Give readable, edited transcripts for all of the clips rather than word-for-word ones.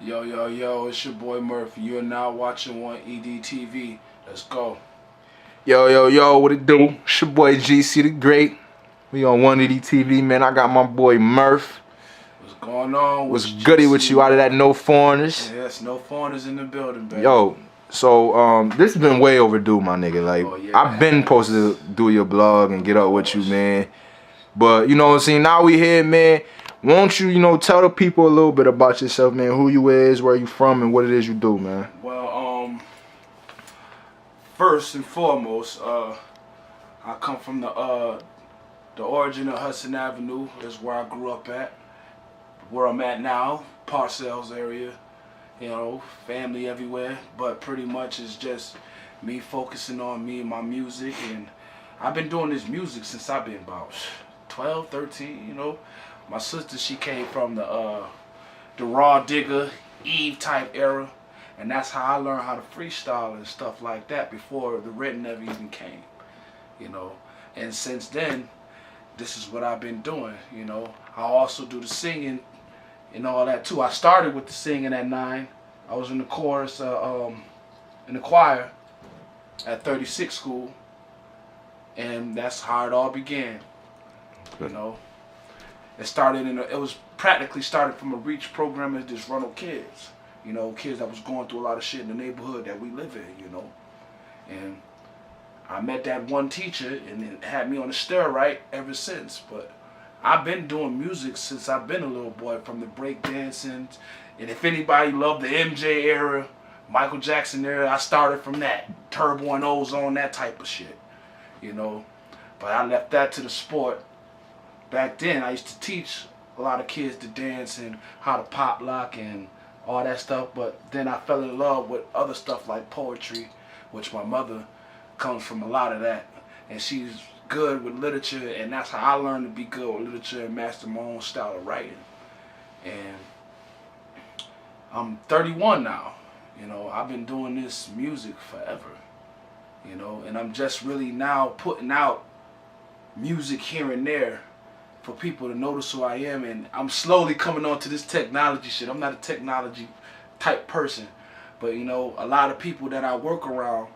Yo, yo, yo, it's your boy Murph. You're now watching one EDTV. Let's go. Yo, what it do? It's your boy GC the Great. We on 180 TV, man. I got my boy Murph. What's going on with What's you, goody with GC, you out of man? that No Foreigners? Yes, no foreigners in the building, baby. Yo, so this has been way overdue, my nigga. Like, Oh, yeah, I've been supposed to do your blog and get up with you, man. But, you know what I'm saying? Now we here, man. Won't you, tell the people a little bit about yourself, man. Who you is, where you from, and what it is you do, man. Well, first and foremost, I come from the origin of Hudson Avenue. Is where I grew up at. Where I'm at now, Parcells area. You know, family everywhere, but pretty much it's just me focusing on me and my music. And I've been doing this music since I've been about 12, 13, you know. My sister, she came from the Raw Digger, Eve type era, and that's how I learned how to freestyle and stuff like that before the written never even came, you know. And since then, this is what I've been doing, you know. I also do the singing and all that too. I started with the singing at 9. I was in the chorus, in the choir at 36 school, and that's how it all began. You know, it was practically started from a reach program as disgruntled kids. You know, kids that was going through a lot of shit in the neighborhood that we live in. You know, and I met that one teacher, and it had me on the stir right ever since. But I've been doing music since I've been a little boy, from the break dancing. And if anybody loved the MJ era, Michael Jackson era, I started from that. Turbo and Ozone, that type of shit. You know. But I left that to the sport. Back then, I used to teach a lot of kids to dance and how to pop lock and all that stuff. But then I fell in love with other stuff like poetry, which my mother comes from a lot of that. And she's good with literature, and that's how I learned to be good with literature and master my own style of writing. And I'm 31 now. You know, I've been doing this music forever. You know, and I'm just really now putting out music here and there for people to notice who I am. And I'm slowly coming on to this technology shit. I'm not a technology type person, but you know, a lot of people that I work around,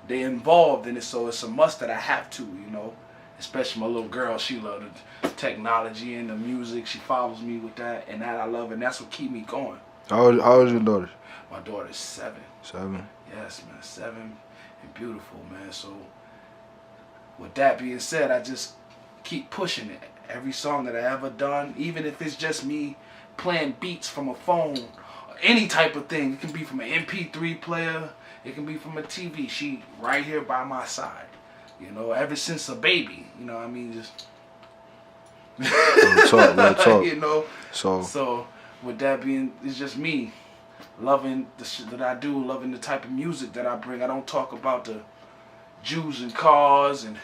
they involved in it, so it's a must that I have to, you know. Especially my little girl, she loves the technology and the music. She follows me with that, and that I love, and that's what keep me going. How old is your daughter? My daughter's 7. 7. Yes, man, 7 and beautiful, man. So with that being said, I just keep pushing it. Every song that I ever done, even if it's just me playing beats from a phone, or any type of thing, it can be from an MP3 player, it can be from a TV. She right here by my side, you know, ever since a baby, you know what I mean, just Real talk. you know. So With that being, it's just me loving the shit that I do, loving the type of music that I bring. I don't talk about the Jews and cars and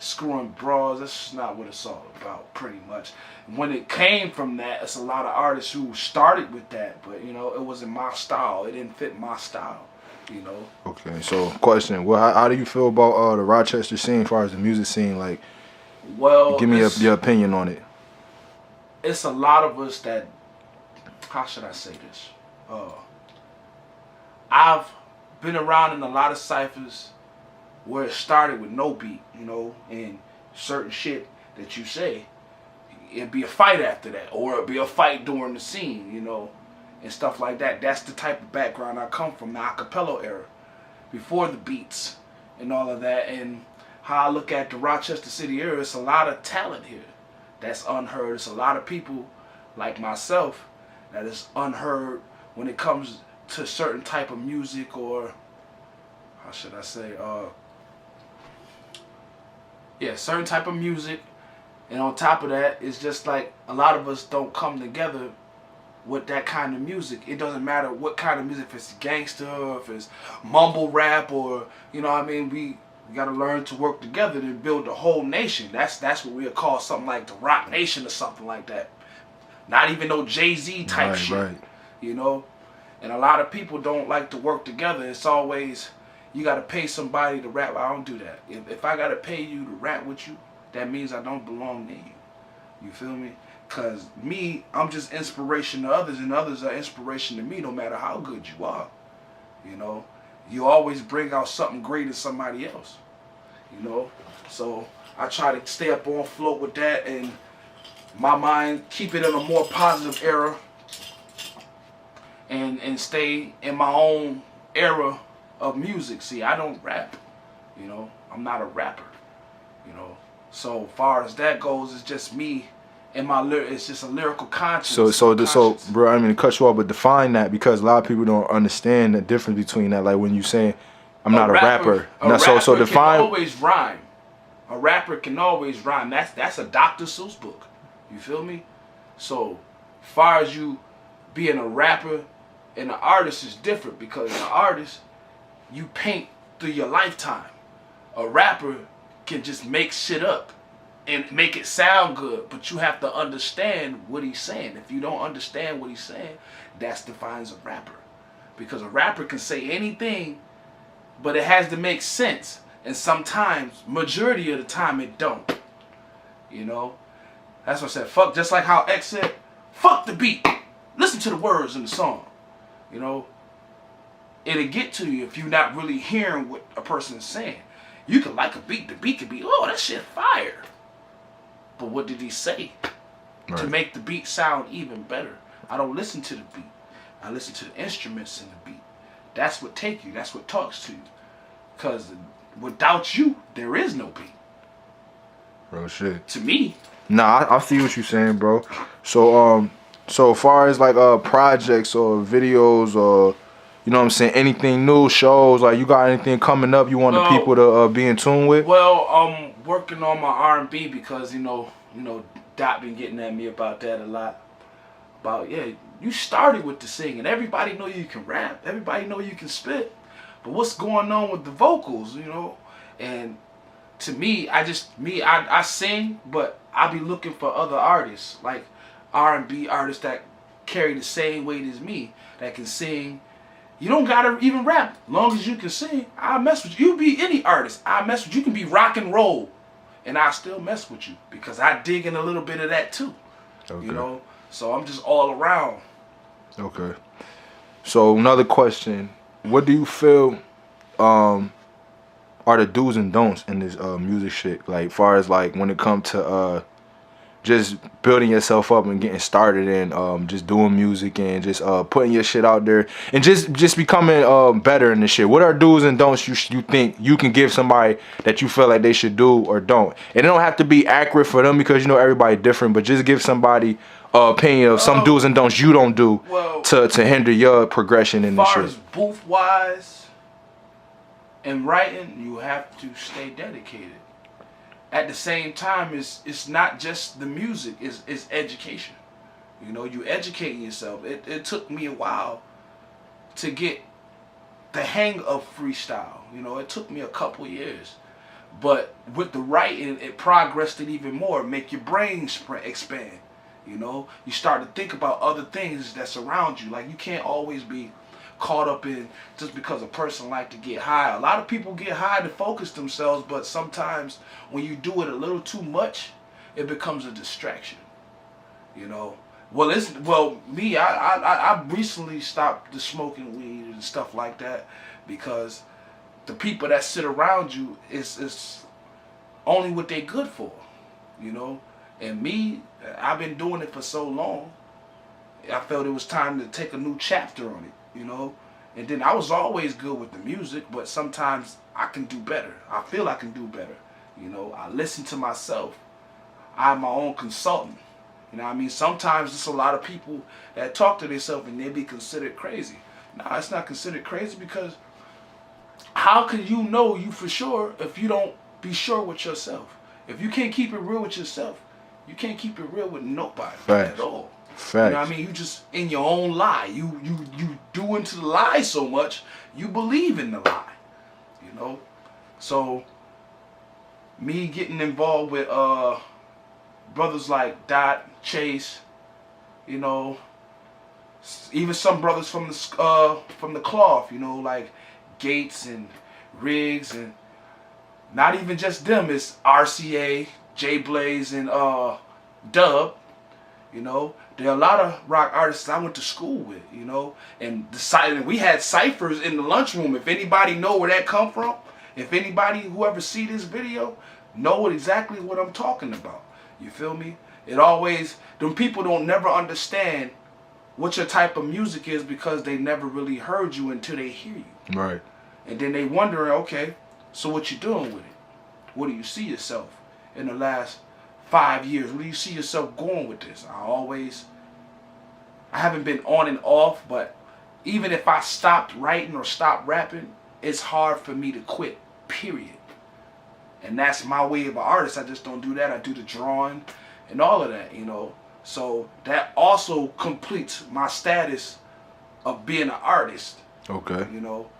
screwing bras. That's just not what it's all about, pretty much. When it came from that, it's a lot of artists who started with that, but you know, it wasn't my style. It didn't fit my style, you know. okay, so question: well, how do you feel about the Rochester scene, as far as the music scene? Like, Well, give me your opinion on it. It's a lot of us that, how should I say this? I've been around in a lot of ciphers where it started with no beat, you know, and certain shit that you say, it'd be a fight after that, or it'd be a fight during the scene, you know, and stuff like that. That's the type of background I come from, the acapella era, before the beats and all of that. And how I look at the Rochester City area, it's a lot of talent here that's unheard. It's a lot of people like myself that is unheard when it comes to certain type of music, or how should I say, certain type of music. And on top of that, it's just like a lot of us don't come together with that kind of music. It doesn't matter what kind of music, if it's gangster, or if it's mumble rap, or, you know what I mean, we got to learn to work together to build the whole nation. That's what we'll call something like the Rock Nation or something like that. Not even no Jay-Z type shit, right. you know. And a lot of people don't like to work together. It's always, you got to pay somebody to rap. I don't do that. If I got to pay you to rap with you, that means I don't belong to you. You feel me? Cause me, I'm just inspiration to others, and others are inspiration to me. No matter how good you are, you know, you always bring out something great in somebody else. You know, so I try to stay up on float with that, and my mind keep it in a more positive era, and stay in my own era of music. See, I don't rap. You know, I'm not a rapper. You know, so far as that goes, it's just me and it's just a lyrical conscience. So, bro, I mean to cut you off, but define that, because a lot of people don't understand the difference between that. Like when you saying, I'm not a rapper. So define. Can always rhyme. A rapper can always rhyme. That's a Dr. Seuss book. You feel me? So, far as you being a rapper and an artist is different, because an artist, you paint through your lifetime. A rapper can just make shit up and make it sound good, but you have to understand what he's saying. If you don't understand what he's saying, that defines a rapper. Because a rapper can say anything, but it has to make sense. And sometimes, majority of the time, it don't. You know? That's what I said. Fuck, just like how X said, fuck the beat. Listen to the words in the song. You know? It'll get to you if you're not really hearing what a person is saying. You can like a beat. The beat could be, oh, that shit fire. But what did he say? Right. To make the beat sound even better. I don't listen to the beat. I listen to the instruments in the beat. That's what take you. That's what talks to you. Because without you, there is no beat. Real shit. To me. Nah, I see what you're saying, bro. So as far as like projects or videos or, you know what I'm saying, anything new, shows, like you got anything coming up you want the people to be in tune with? Well, I'm working on my R&B, because you know Dot been getting at me about that a lot. About, yeah, you started with the singing. Everybody know you can rap. Everybody know you can spit. But what's going on with the vocals, you know? And to me, I sing, but I be looking for other artists, like R&B artists that carry the same weight as me, that can sing. You don't gotta even rap. Long as you can sing, I'll mess with you. You be any artist, I'll mess with you. You can be rock and roll, and I'll still mess with you, because I dig in a little bit of that too. Okay. You know? So I'm just all around. Okay. So another question. What do you feel are the do's and don'ts in this music shit? Like far as like when it comes to just building yourself up and getting started and just doing music and just putting your shit out there and just becoming better in this shit. What are do's and don'ts you think you can give somebody that you feel like they should do or don't? And it don't have to be accurate for them, because you know everybody different, but just give somebody opinion of some do's and don'ts you don't do to hinder your progression in this shit. As far as booth wise and writing, you have to stay dedicated. At the same time, it's not just the music, it's education. You know, you educating yourself. It took me a while to get the hang of freestyle. You know, it took me a couple years. But with the writing, it progressed it even more. Make your brain expand. You know, you start to think about other things that surround you. Like, you can't always be caught up in just because a person like to get high. A lot of people get high to focus themselves, but sometimes when you do it a little too much, it becomes a distraction. You know, I recently stopped the smoking weed and stuff like that, because the people that sit around you is only what they good for. You know, and me, I've been doing it for so long. I felt it was time to take a new chapter on it, you know. And then I was always good with the music, but sometimes I can do better. I feel I can do better. You know, I listen to myself. I'm my own consultant. You know what I mean? Sometimes there's a lot of people that talk to themselves and they be considered crazy. Nah, it's not considered crazy, because how can you know you for sure if you don't be sure with yourself? If you can't keep it real with yourself, you can't keep it real with nobody at all. Facts. You know what I mean? You just in your own lie. You do into the lie so much, you believe in the lie. You know? So, me getting involved with brothers like Dot, Chase, you know, even some brothers from the cloth, you know, like Gates and Riggs, and not even just them, it's RCA, J Blaze, and Dub. You know, there are a lot of rock artists I went to school with, you know, and we had ciphers in the lunchroom. If anybody know where that come from, if anybody, whoever see this video, know exactly what I'm talking about. You feel me? It always, them people don't never understand what your type of music is because they never really heard you until they hear you. Right. And then they wondering, okay, so what you doing with it? What do you see yourself in the last 5 years? Where do you see yourself going with this? I haven't been on and off, but even if I stopped writing or stopped rapping, it's hard for me to quit, period. And that's my way of an artist. I just don't do that. I do the drawing and all of that, you know. So that also completes my status of being an artist. Okay. You know,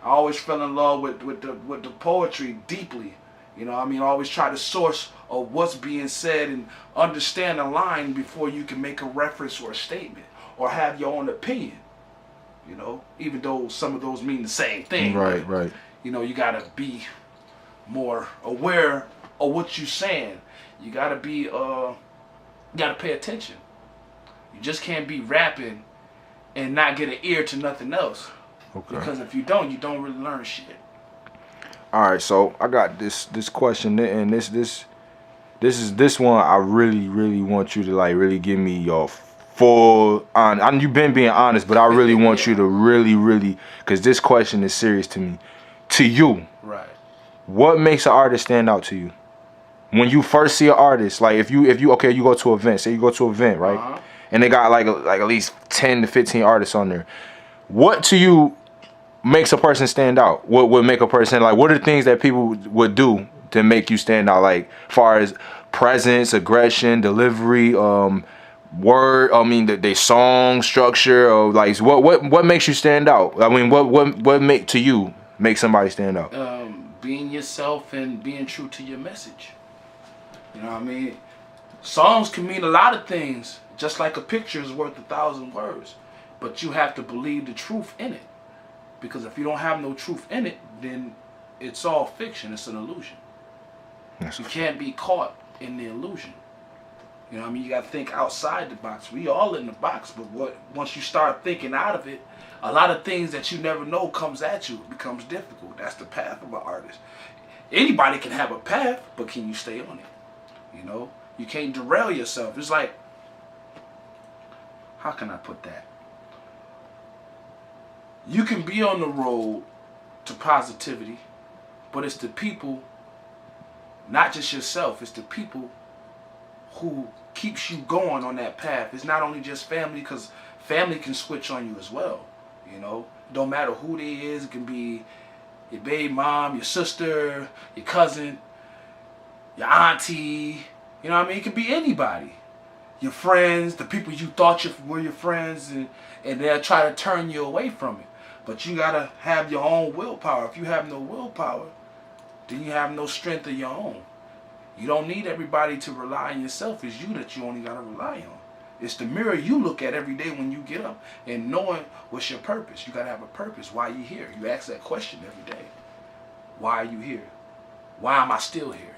I always fell in love with the poetry deeply. You know, I mean, I always try to source of what's being said and understand a line before you can make a reference or a statement or have your own opinion. You know, even though some of those mean the same thing. Right, right. You know, you gotta be more aware of what you're saying. You gotta be, you gotta pay attention. You just can't be rapping and not get an ear to nothing else. Okay. Because if you don't really learn shit. All right, so I got this question, and this one I really want you to like really give me your full on. You've been being honest, but I really want you to really, because this question is serious to me. To you, right? What makes an artist stand out to you? When you first see an artist, like if you okay, you go to an event. Say you go to an event, right? Uh-huh. And they got like at least 10 to 15 artists on there. What to you makes a person stand out? What would make a person like? What are the things that people would do to make you stand out? Like, far as presence, aggression, delivery, word. I mean, the song structure, or like what makes you stand out? I mean, what make somebody stand out? Being yourself and being true to your message. You know what I mean? Songs can mean a lot of things, just like a picture is worth 1,000 words. But you have to believe the truth in it. Because if you don't have no truth in it, then it's all fiction. It's an illusion. You can't be caught in the illusion. You know what I mean? You got to think outside the box. We all in the box, but once you start thinking out of it, a lot of things that you never know comes at you. It becomes difficult. That's the path of an artist. Anybody can have a path, but can you stay on it? You know? You can't derail yourself. It's like, how can I put that? You can be on the road to positivity, but it's the people, not just yourself, it's the people who keeps you going on that path. It's not only just family, because family can switch on you as well. You know, don't matter who they is. It can be your baby mom, your sister, your cousin, your auntie. You know what I mean? It can be anybody. Your friends, the people you thought were your friends, and they'll try to turn you away from it. But you gotta have your own willpower. If you have no willpower, then you have no strength of your own. You don't need everybody to rely on yourself. It's you that you only gotta rely on. It's the mirror you look at every day when you get up and knowing what's your purpose. You gotta have a purpose. Why you here? You ask that question every day. Why are you here? Why am I still here?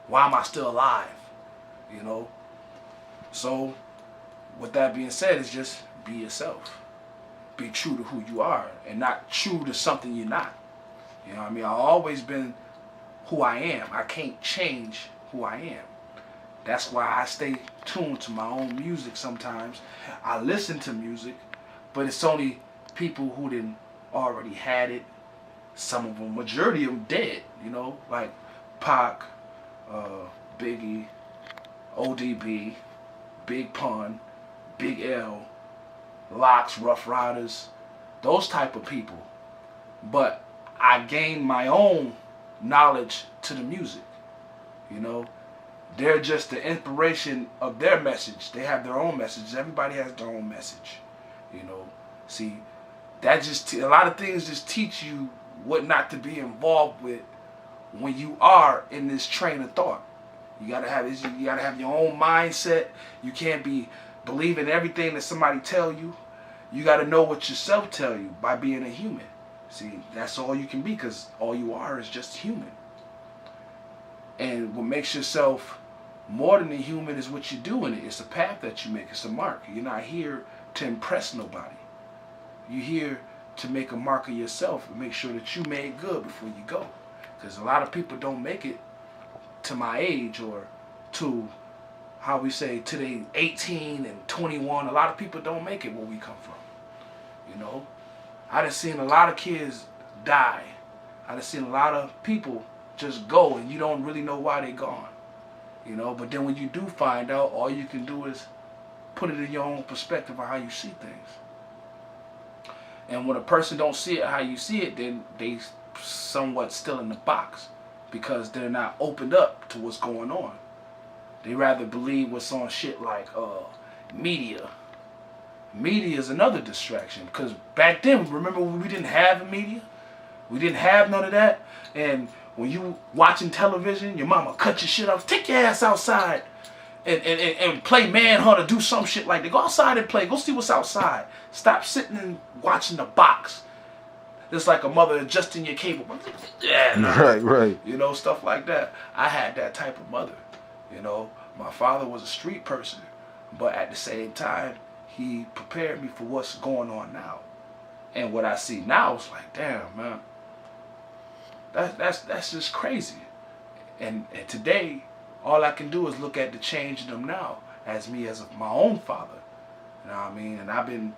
Why am I still alive? You know? So, with that being said, it's just be yourself. Be true to who you are and not true to something you're not. You know what I mean? I've always been who I am. I can't change who I am. That's why I stay tuned to my own music sometimes. I listen to music, but it's only people who didn't already had it. Some of them, majority of them dead, you know, like Pac, Biggie, ODB, Big Pun, Big L, Locks, Rough Riders, those type of people. But I gained my own knowledge to the music, you know. They're just the inspiration of their message. They have their own message. Everybody has their own message, you know. See, that just a lot of things just teach you what not to be involved with when you are in this train of thought. You gotta have this. You gotta have your own mindset. You can't be believing everything that somebody tell you. You gotta know what yourself tell you by being a human. See, that's all you can be, because all you are is just human. And what makes yourself more than the human is what you do in it. It's a path that you make. It's a mark. You're not here to impress nobody. You're here to make a mark of yourself and make sure that you made good before you go. Because a lot of people don't make it to my age or to, how we say, to the 18 and 21. A lot of people don't make it where we come from. You know? I done seen a lot of kids die. I done seen a lot of people just go and you don't really know why they gone. You know? But then when you do find out, all you can do is put it in your own perspective of how you see things. And when a person don't see it how you see it, then they somewhat still in the box because they're not opened up to what's going on. They rather believe what's on shit like media. Media is another distraction because back then, remember when we didn't have media? We didn't have none of that. And when you watching television, your mama cut your shit off. Take your ass outside and play manhunt or do some shit like that. Go outside and play. Go see what's outside. Stop sitting and watching the box. It's like a mother adjusting your cable. Yeah, right. You know, stuff like that. I had that type of mother. You know, my father was a street person, but at the same time, he prepared me for what's going on now. And what I see now is like, damn, man, that's just crazy. And today, all I can do is look at the change in them now as me as my own father. You know what I mean? And I've been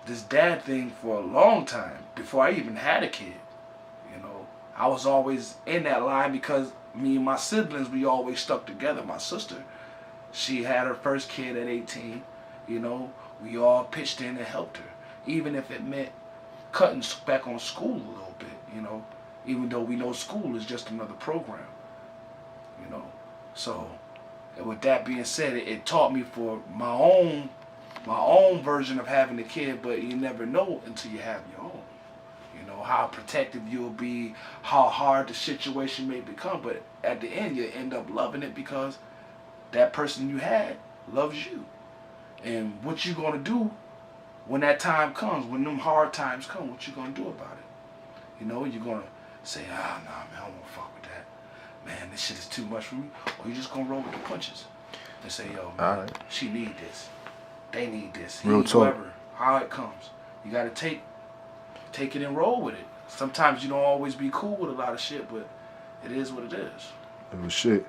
this dad thing for a long time before I even had a kid. You know, I was always in that line because me and my siblings, we always stuck together. My sister, she had her first kid at 18. You know, we all pitched in and helped her, even if it meant cutting back on school a little bit. You know, even though we know school is just another program. You know, so with that being said, it taught me for my own version of having a kid, but you never know until you have your own. You know, how protective you'll be, how hard the situation may become, but at the end you end up loving it because that person you had loves you. And what you gonna do when that time comes, when them hard times come, what you gonna do about it? You know, you're gonna say, nah, man, I don't wanna fuck with that. Man, this shit is too much for me. Or you just gonna roll with the punches and say, yo, man, she need this. They need this. Real talk. Whoever, how it comes. You gotta take it and roll with it. Sometimes you don't always be cool with a lot of shit, but it is what it is. It was shit.